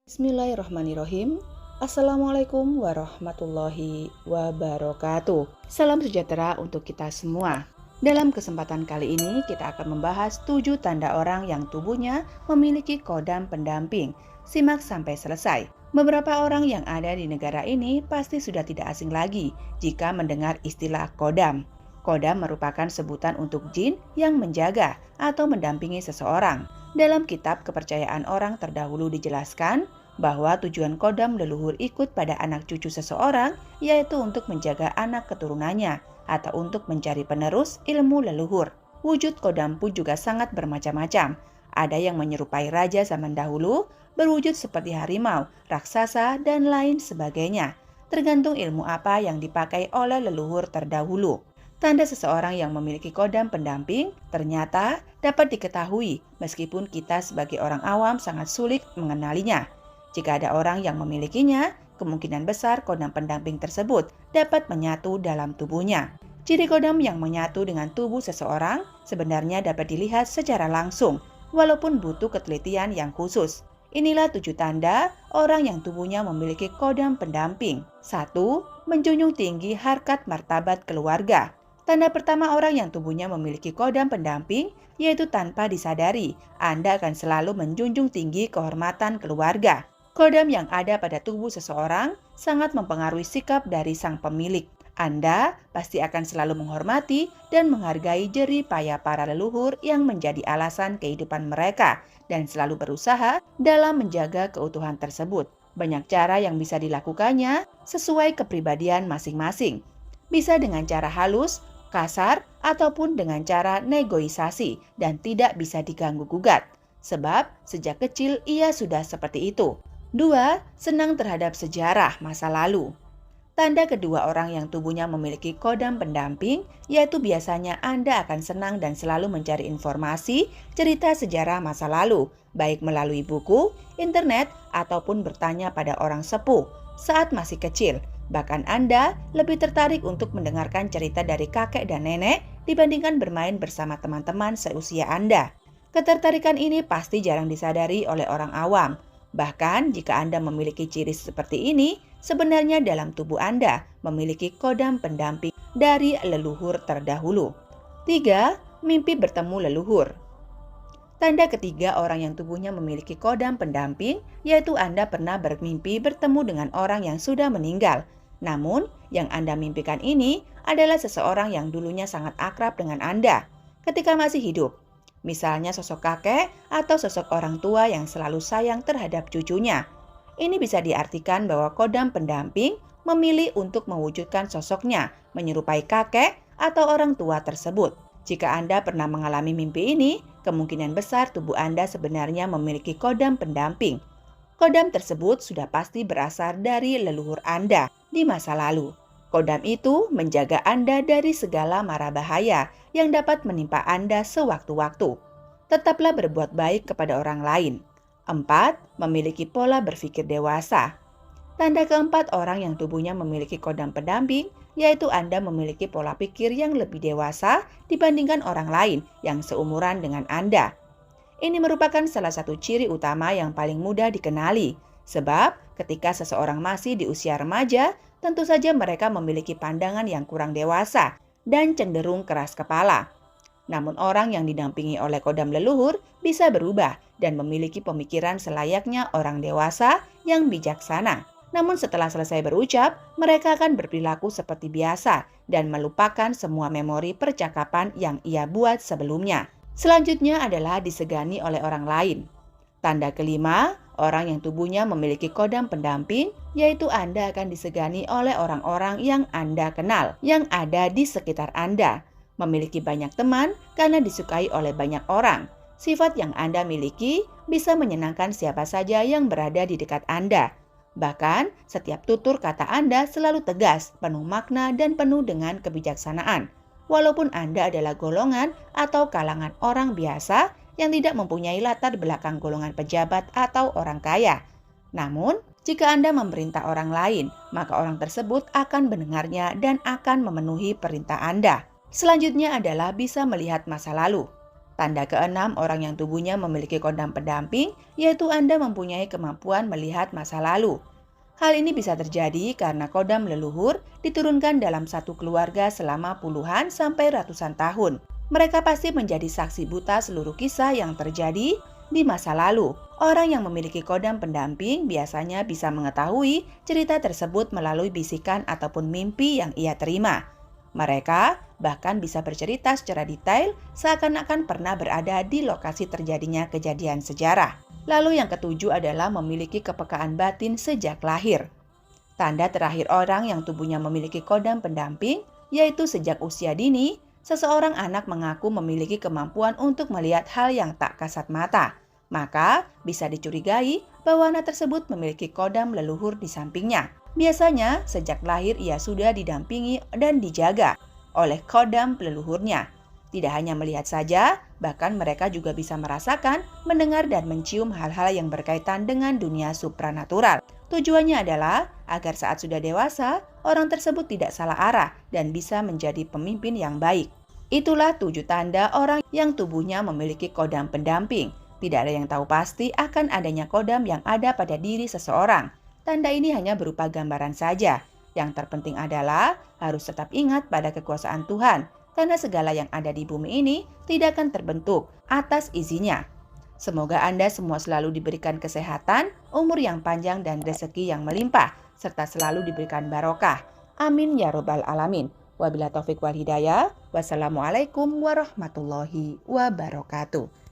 Bismillahirrahmanirrahim. Assalamualaikum warahmatullahi wabarakatuh. Salam sejahtera untuk kita semua. Dalam kesempatan kali ini kita akan membahas 7 tanda orang yang tubuhnya memiliki kodam pendamping. Simak sampai selesai. Beberapa orang yang ada di negara ini pasti sudah tidak asing lagi jika mendengar istilah kodam. Kodam merupakan sebutan untuk jin yang menjaga atau mendampingi seseorang. Dalam kitab kepercayaan orang terdahulu dijelaskan bahwa tujuan kodam leluhur ikut pada anak cucu seseorang yaitu untuk menjaga anak keturunannya atau untuk mencari penerus ilmu leluhur. Wujud kodam pun juga sangat bermacam-macam. Ada yang menyerupai raja zaman dahulu, berwujud seperti harimau, raksasa, dan lain sebagainya. Tergantung ilmu apa yang dipakai oleh leluhur terdahulu. Tanda seseorang yang memiliki kodam pendamping ternyata dapat diketahui meskipun kita sebagai orang awam sangat sulit mengenalinya. Jika ada orang yang memilikinya, kemungkinan besar kodam pendamping tersebut dapat menyatu dalam tubuhnya. Ciri kodam yang menyatu dengan tubuh seseorang sebenarnya dapat dilihat secara langsung, walaupun butuh ketelitian yang khusus. Inilah 7 tanda orang yang tubuhnya memiliki kodam pendamping. 1. Menjunjung tinggi harkat martabat keluarga. Tanda pertama orang yang tubuhnya memiliki kodam pendamping yaitu tanpa disadari, Anda akan selalu menjunjung tinggi kehormatan keluarga. Kodam yang ada pada tubuh seseorang sangat mempengaruhi sikap dari sang pemilik. Anda pasti akan selalu menghormati dan menghargai jerih payah para leluhur yang menjadi alasan kehidupan mereka dan selalu berusaha dalam menjaga keutuhan tersebut. Banyak cara yang bisa dilakukannya sesuai kepribadian masing-masing. Bisa dengan cara halus, kasar, ataupun dengan cara negosiasi dan tidak bisa diganggu-gugat. Sebab sejak kecil ia sudah seperti itu. 2. Senang terhadap sejarah masa lalu. Tanda kedua orang yang tubuhnya memiliki kodam pendamping yaitu biasanya Anda akan senang dan selalu mencari informasi, cerita sejarah masa lalu, baik melalui buku, internet, ataupun bertanya pada orang sepuh saat masih kecil. Bahkan Anda lebih tertarik untuk mendengarkan cerita dari kakek dan nenek dibandingkan bermain bersama teman-teman seusia Anda. Ketertarikan ini pasti jarang disadari oleh orang awam. Bahkan jika Anda memiliki ciri seperti ini, sebenarnya dalam tubuh Anda memiliki kodam pendamping dari leluhur terdahulu. 3. Mimpi bertemu leluhur. Tanda ketiga orang yang tubuhnya memiliki kodam pendamping yaitu Anda pernah bermimpi bertemu dengan orang yang sudah meninggal. Namun, yang Anda mimpikan ini adalah seseorang yang dulunya sangat akrab dengan Anda ketika masih hidup. Misalnya sosok kakek atau sosok orang tua yang selalu sayang terhadap cucunya. Ini bisa diartikan bahwa kodam pendamping memilih untuk mewujudkan sosoknya menyerupai kakek atau orang tua tersebut. Jika Anda pernah mengalami mimpi ini, kemungkinan besar tubuh Anda sebenarnya memiliki kodam pendamping. Kodam tersebut sudah pasti berasal dari leluhur Anda di masa lalu. Kodam itu menjaga Anda dari segala mara bahaya yang dapat menimpa Anda sewaktu-waktu. Tetaplah berbuat baik kepada orang lain. 4. Memiliki pola berpikir dewasa. Tanda keempat orang yang tubuhnya memiliki kodam pendamping yaitu Anda memiliki pola pikir yang lebih dewasa dibandingkan orang lain yang seumuran dengan Anda. Ini merupakan salah satu ciri utama yang paling mudah dikenali, sebab ketika seseorang masih di usia remaja, tentu saja mereka memiliki pandangan yang kurang dewasa dan cenderung keras kepala. Namun orang yang didampingi oleh kodam leluhur bisa berubah dan memiliki pemikiran selayaknya orang dewasa yang bijaksana. Namun setelah selesai berucap, mereka akan berperilaku seperti biasa dan melupakan semua memori percakapan yang ia buat sebelumnya. Selanjutnya adalah disegani oleh orang lain. Tanda kelima, orang yang tubuhnya memiliki kodam pendamping, yaitu Anda akan disegani oleh orang-orang yang Anda kenal, yang ada di sekitar Anda. Memiliki banyak teman karena disukai oleh banyak orang. Sifat yang Anda miliki bisa menyenangkan siapa saja yang berada di dekat Anda. Bahkan, setiap tutur kata Anda selalu tegas, penuh makna, dan penuh dengan kebijaksanaan. Walaupun Anda adalah golongan atau kalangan orang biasa yang tidak mempunyai latar belakang golongan pejabat atau orang kaya. Namun, jika Anda memerintah orang lain, maka orang tersebut akan mendengarnya dan akan memenuhi perintah Anda. Selanjutnya adalah bisa melihat masa lalu. Tanda keenam orang yang tubuhnya memiliki kodam pendamping, yaitu Anda mempunyai kemampuan melihat masa lalu. Hal ini bisa terjadi karena kodam leluhur diturunkan dalam satu keluarga selama puluhan sampai ratusan tahun. Mereka pasti menjadi saksi buta seluruh kisah yang terjadi di masa lalu. Orang yang memiliki kodam pendamping biasanya bisa mengetahui cerita tersebut melalui bisikan ataupun mimpi yang ia terima. Mereka bahkan bisa bercerita secara detail seakan-akan pernah berada di lokasi terjadinya kejadian sejarah. Lalu yang ketujuh adalah memiliki kepekaan batin sejak lahir. Tanda terakhir orang yang tubuhnya memiliki kodam pendamping, yaitu sejak usia dini, seseorang anak mengaku memiliki kemampuan untuk melihat hal yang tak kasat mata. Maka bisa dicurigai bahwa anak tersebut memiliki kodam leluhur di sampingnya. Biasanya sejak lahir ia sudah didampingi dan dijaga oleh kodam leluhurnya. Tidak hanya melihat saja, bahkan mereka juga bisa merasakan, mendengar dan mencium hal-hal yang berkaitan dengan dunia supranatural. Tujuannya adalah agar saat sudah dewasa, orang tersebut tidak salah arah dan bisa menjadi pemimpin yang baik. Itulah 7 tanda orang yang tubuhnya memiliki kodam pendamping. Tidak ada yang tahu pasti akan adanya kodam yang ada pada diri seseorang. Tanda ini hanya berupa gambaran saja. Yang terpenting adalah harus tetap ingat pada kekuasaan Tuhan, karena segala yang ada di bumi ini tidak akan terbentuk atas izinnya. Semoga Anda semua selalu diberikan kesehatan, umur yang panjang dan rezeki yang melimpah, serta selalu diberikan barokah. Amin ya robbal alamin. Wabillahi taufik wal hidayah. Wassalamualaikum warahmatullahi wabarakatuh.